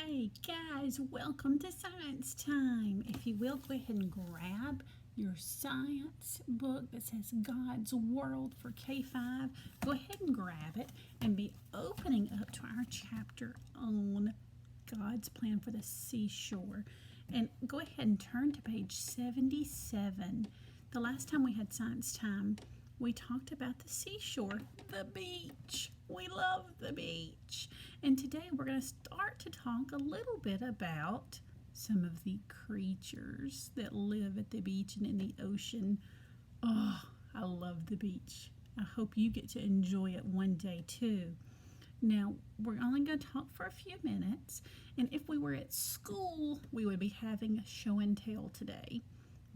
Hey guys, welcome to Science Time. If you will, go ahead and grab your science book that says God's World for K5. Go ahead and grab it and be opening up to our chapter on God's plan for the seashore. And go ahead and turn to page 77. The last time we had Science Time, we talked about the seashore, the beach. We love the beach. And today we're going to start to talk a little bit about some of the creatures that live at the beach and in the ocean. Oh, I love the beach. I hope you get to enjoy it one day too. Now, we're only going to talk for a few minutes, and if we were at school, we would be having a show and tell today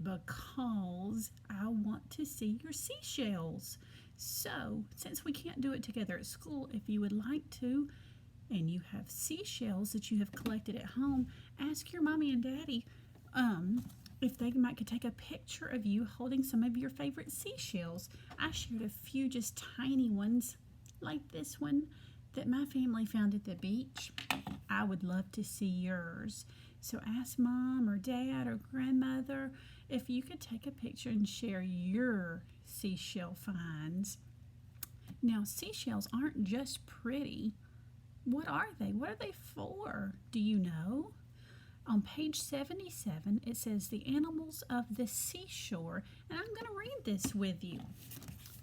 because I want to see your seashells. So, since we can't do it together at school, if you would like to, and you have seashells that you have collected at home, ask your mommy and daddy if they could take a picture of you holding some of your favorite seashells. I shared a few just tiny ones like this one that my family found at the beach. I would love to see yours. So ask mom or dad or grandmother if you could take a picture and share your seashell finds. Now, seashells aren't just pretty. What are they? What are they for? Do you know? On page 77, it says the animals of the seashore, and I'm going to read this with you.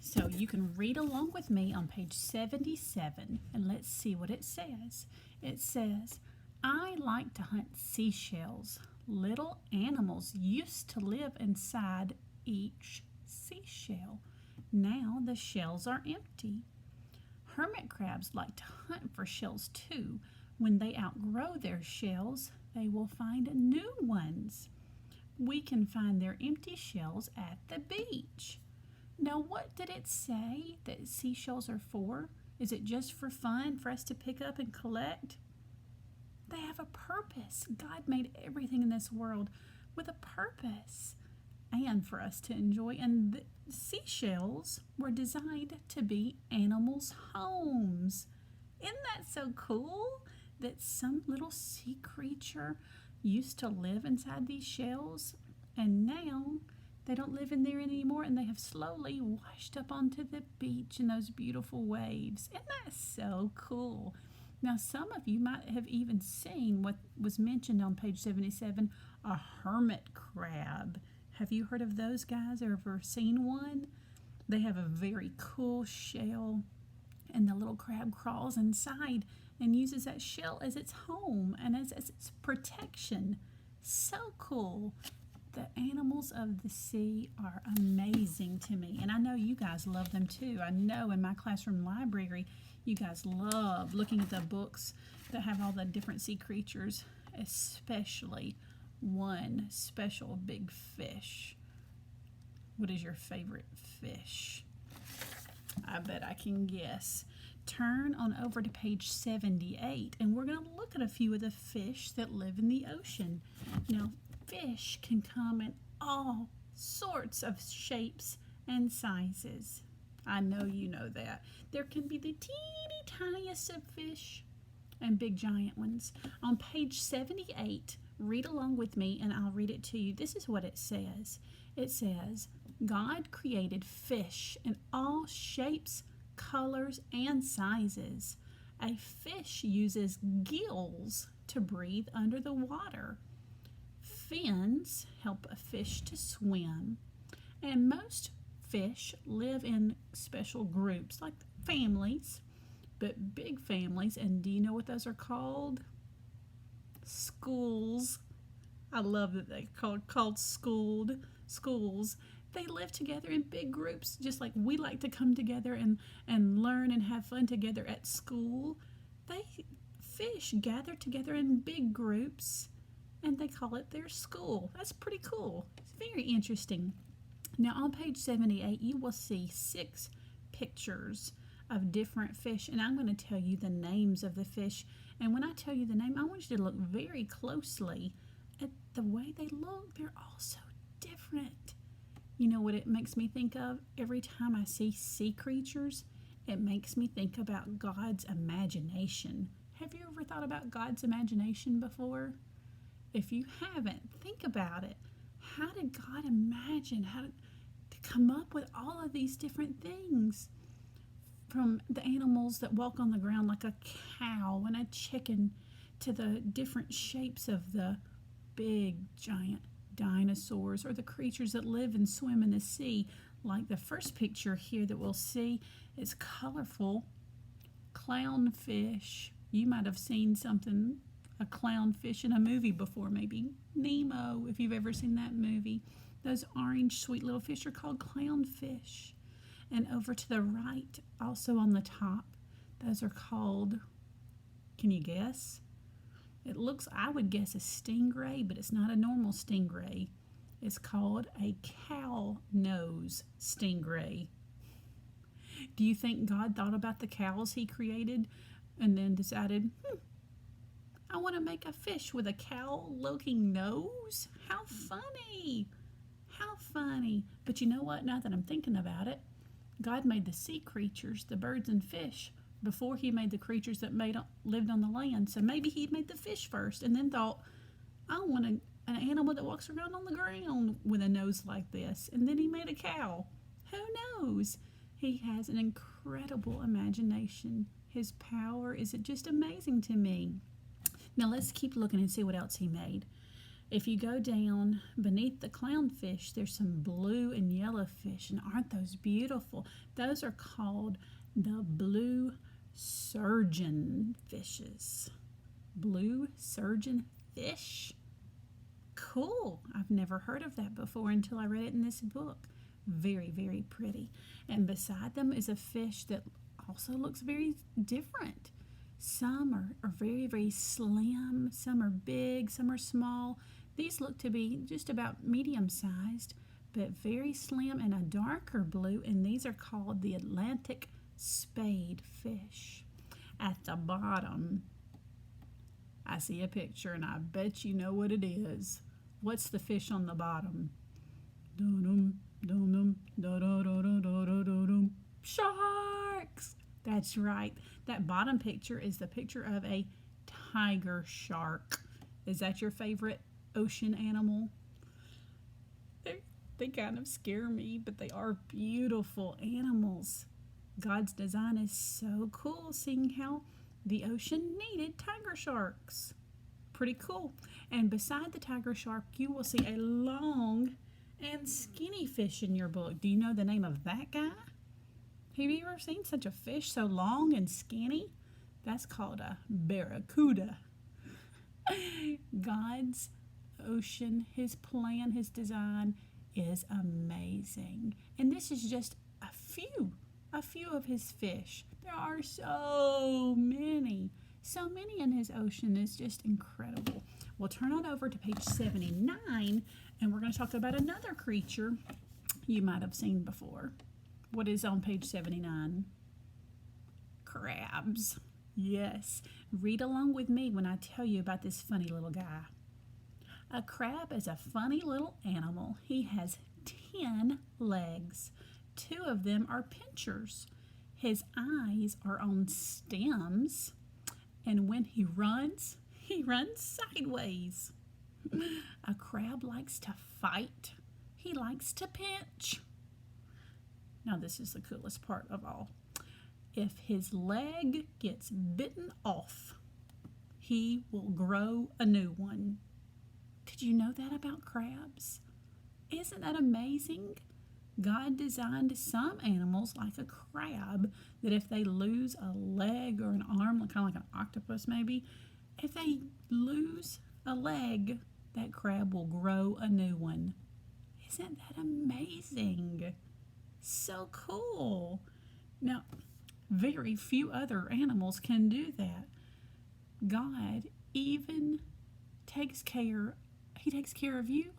So you can read along with me on page 77, and let's see what it says. It says, I like to hunt seashells. Little animals used to live inside each seashell. Now the shells are empty. Hermit crabs like to hunt for shells too. When they outgrow their shells, they will find new ones. We can find their empty shells at the beach. Now, what did it say that seashells are for? Is it just for fun, for us to pick up and collect? They have a purpose. God made everything in this world with a purpose and for us to enjoy. And the seashells were designed to be animals' homes. Isn't that so cool that some little sea creature used to live inside these shells and now they don't live in there anymore, and they have slowly washed up onto the beach in those beautiful waves. Isn't that so cool? Now, some of you might have even seen what was mentioned on page 77, a hermit crab. Have you heard of those guys or ever seen one? They have a very cool shell, and the little crab crawls inside and uses that shell as its home and as its protection. So cool. The animals of the sea are amazing to me, and I know you guys love them too. I know in my classroom library, you guys love looking at the books that have all the different sea creatures, especially one special big fish. What is your favorite fish? I bet I can guess. Turn on over to page 78, and we're going to look at a few of the fish that live in the ocean. Now, fish can come in all sorts of shapes and sizes. I know you know that. There can be the teeny tiniest of fish and big giant ones. On page 78, read along with me and I'll read it to you. This is what it says. It says, God created fish in all shapes, colors, and sizes. A fish uses gills to breathe under the water. Fins help a fish to swim, and most fish live in special groups like families, but big families, and do you know what those are called? Schools. I love that they called schools. They live together in big groups, just like we like to come together and learn and have fun together at school. Fish gather together in big groups, and they call it their school. That's pretty cool. It's very interesting. Now on page 78, you will see 6 pictures of different fish, and I'm going to tell you the names of the fish. And when I tell you the name, I want you to look very closely at the way they look. They're all so different. You know what it makes me think of? Every time I see sea creatures, it makes me think about God's imagination. Have you ever thought about God's imagination before? If you haven't, think about it. How did God imagine to come up with all of these different things? From the animals that walk on the ground like a cow and a chicken to the different shapes of the big giant dinosaurs or the creatures that live and swim in the sea. Like the first picture here that we'll see is colorful clownfish. You might have seen a clownfish in a movie before, maybe Nemo, if you've ever seen that movie. Those orange sweet little fish are called clownfish. And over to the right, also on the top, those are called, can you guess? It looks, I would guess, a stingray, but it's not a normal stingray. It's called a cow nose stingray. Do you think God thought about the cows he created and then decided, I want to make a fish with a cow-looking nose? How funny! How funny. But you know what? Now that I'm thinking about it, God made the sea creatures, the birds and fish, before he made the creatures that lived on the land. So maybe he made the fish first and then thought, I want an animal that walks around on the ground with a nose like this. And then he made a cow. Who knows? He has an incredible imagination. His power is just amazing to me. Now let's keep looking and see what else he made. If you go down beneath the clownfish, there's some blue and yellow fish, and aren't those beautiful? Those are called the blue surgeon fishes. Blue surgeon fish? Cool. I've never heard of that before until I read it in this book. Very, very pretty. And beside them is a fish that also looks very different. Some are very, very slim, some are big, some are small. These look to be just about medium-sized, but very slim and a darker blue, and these are called the Atlantic spade fish. At the bottom, I see a picture, and I bet you know what it is. What's the fish on the bottom? Dum dum dum dum dum dum dum dum dum. Sharks! That's right. That bottom picture is the picture of a tiger shark. Is that your favorite ocean animal? They kind of scare me, but they are beautiful animals. God's design is so cool, seeing how the ocean needed tiger sharks. Pretty cool. And beside the tiger shark, you will see a long and skinny fish in your book. Do you know the name of that guy? Have you ever seen such a fish so long and skinny? That's called a barracuda. God's ocean, his plan, his design is amazing. And this is just a few of his fish. There are so many in his ocean. It's just incredible. We'll turn on over to page 79, and we're going to talk about another creature you might have seen before. What is on page 79? Crabs. Yes. Read along with me when I tell you about this funny little guy. A crab is a funny little animal. He has 10 legs. 2 of them are pinchers. His eyes are on stems, and when he runs sideways. A crab likes to fight. He likes to pinch. Now this is the coolest part of all. If his leg gets bitten off, he will grow a new one. Did you know that about crabs? Isn't that amazing? God designed some animals, like a crab, that if they lose a leg or an arm, kind of like an octopus maybe, if they lose a leg, that crab will grow a new one. Isn't that amazing? So cool. Now, very few other animals can do that. God even takes care of you,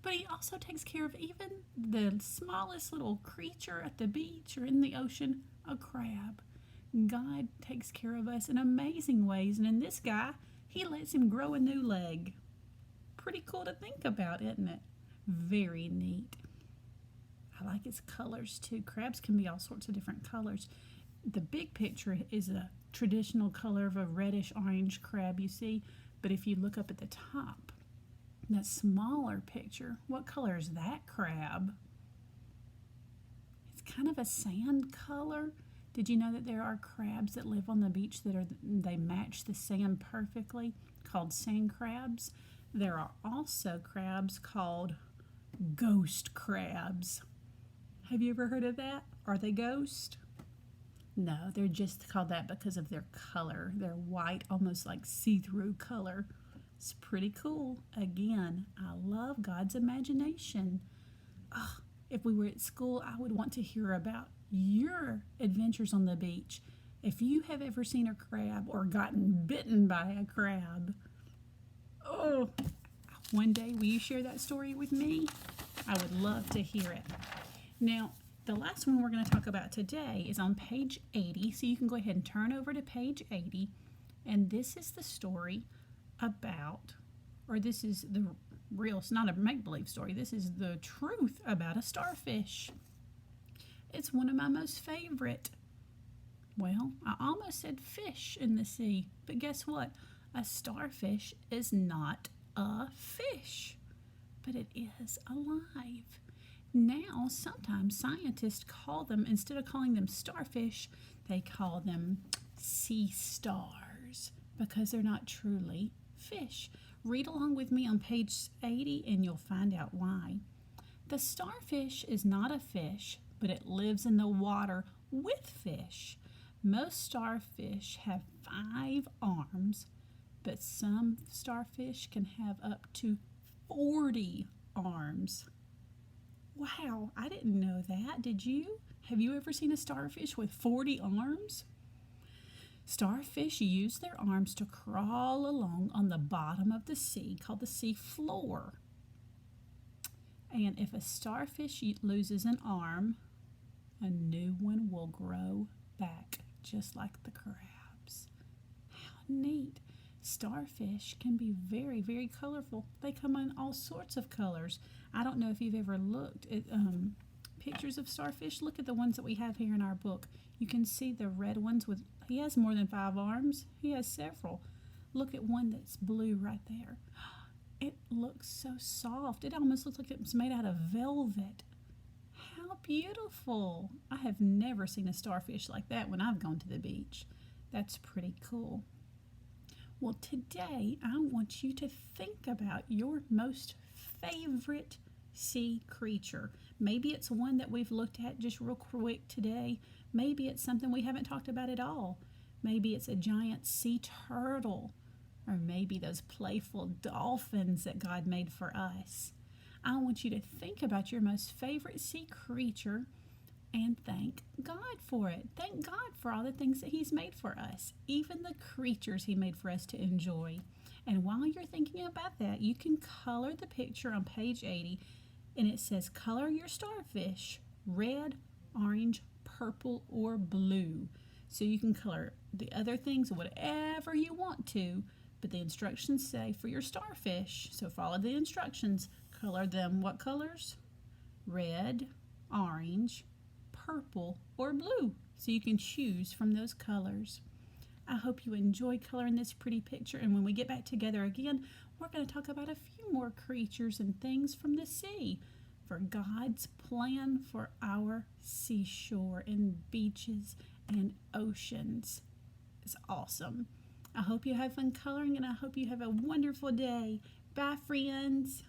but he also takes care of even the smallest little creature at the beach or in the ocean, a crab. God takes care of us in amazing ways, and in this guy, he lets him grow a new leg. Pretty cool to think about, isn't it? Very neat. I like its colors too. Crabs can be all sorts of different colors. The big picture is a traditional color of a reddish orange crab you see. But if you look up at the top, that smaller picture, what color is that crab? It's kind of a sand color. Did you know that there are crabs that live on the beach they match the sand perfectly, called sand crabs? There are also crabs called ghost crabs. Have you ever heard of that? Are they ghost? No, they're just called that because of their color. They're white, almost like see-through color. It's pretty cool. Again, I love God's imagination. Oh, if we were at school, I would want to hear about your adventures on the beach. If you have ever seen a crab or gotten bitten by a crab, oh, one day will you share that story with me? I would love to hear it. Now, the last one we're going to talk about today is on page 80, so you can go ahead and turn over to page 80, and this is the story about, or this is the real, it's not a make-believe story, this is the truth about a starfish. It's one of my most favorite. Well, I almost said fish in the sea, but guess what? A starfish is not a fish, but it is alive. Now, sometimes scientists call them, instead of calling them starfish, they call them sea stars because they're not truly fish. Read along with me on page 80 and you'll find out why. The starfish is not a fish, but it lives in the water with fish. Most starfish have 5 arms, but some starfish can have up to 40 arms. Wow, I didn't know that. Did you? Have you ever seen a starfish with 40 arms? Starfish use their arms to crawl along on the bottom of the sea, called the sea floor. And if a starfish loses an arm, a new one will grow back, just like the crabs. How neat. Starfish can be very, very colorful. They come in all sorts of colors. I don't know if you've ever looked at pictures of starfish. Look at the ones that we have here in our book. You can see the red ones with, he has more than 5 arms. He has several. Look at one that's blue right there. It looks so soft. It almost looks like it was made out of velvet. How beautiful. I have never seen a starfish like that when I've gone to the beach. That's pretty cool. Well, today I want you to think about your most favorite sea creature. Maybe it's one that we've looked at just real quick today. Maybe it's something we haven't talked about at all. Maybe it's a giant sea turtle, or maybe those playful dolphins that God made for us. I want you to think about your most favorite sea creature and thank God for it. Thank God for all the things that He's made for us, even the creatures He made for us to enjoy. And while you're thinking about that, you can color the picture on page 80, and it says color your starfish red, orange, purple, or blue. So you can color the other things whatever you want to, but the instructions say for your starfish, so follow the instructions. Color them what colors? Red, orange, purple, or blue. So you can choose from those colors. I hope you enjoy coloring this pretty picture, and when we get back together again, we're going to talk about a few more creatures and things from the sea for God's plan for our seashore and beaches and oceans. It's awesome. I hope you have fun coloring, and I hope you have a wonderful day. Bye, friends.